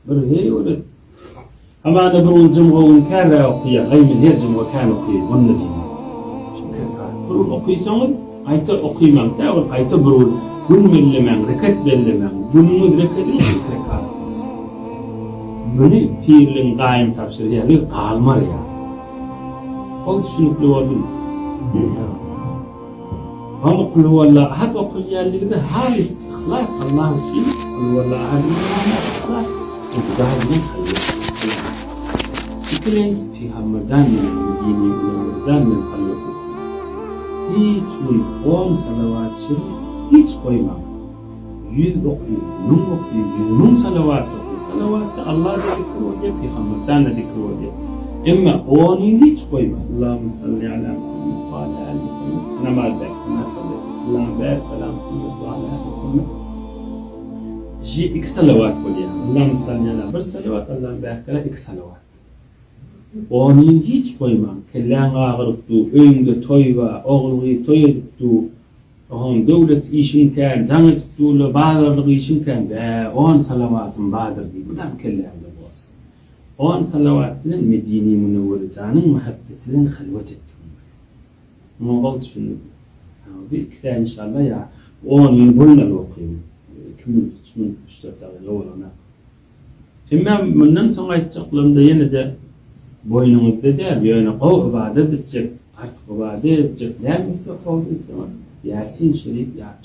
برهي ولا أما أنا برون جمعون كذا أقيا غير من هير جمع كان أقيا والنتي برون أقيا سون هايت أقيا من تاول هايت برون بن من لمن ركت باللمن بن مدركة الفكرة مني في القائم تفسير هي قال مريا قلت شنو كلوادن هم قل هو الله أحد وقل يا اللي كده هذا إخلاص الله فيه قل هو الله أحد إخلاص وتدعي من خليه كلين في همزان من الدين ومزان من خلوته هيك ويقوم صلوات شريف هيك قيمة يذبقي نمقي يذنون صلوات الله ذكره في همزان ذكره إما أوني هيك قيمة اللهم صل على محمد وعلى آل محمد سنما ذاك ما صلى اللهم بارك على محمد وعلى آل محمد جي إكس صلوات وليها اللهم صل على بر صلوات اللهم بارك على إكس صلوات Onun hiç koyma. Kellen ağırıptı, öğünde toy var, oğulğu toy edipti, onun devlet işinken, canı tuttuğuyla bağırlığı işinken ve 10 salavatın bağırdı. Bu da kellemde bu asıl. 10 salavatının Medine-i Münevvere canın muhabbetinin halvet ettiğini. Moğol düşünün. Bir iki tane inşallah ya 10 yıl bununla okuyayım. Kimin için üstadlarıyla olana. Şimdi bundan sonra açıklığımda yine de boynumuzda der, yani o ibadet edecek, artık ibadet edecek. Ne misal oldu Yasin Şerif ya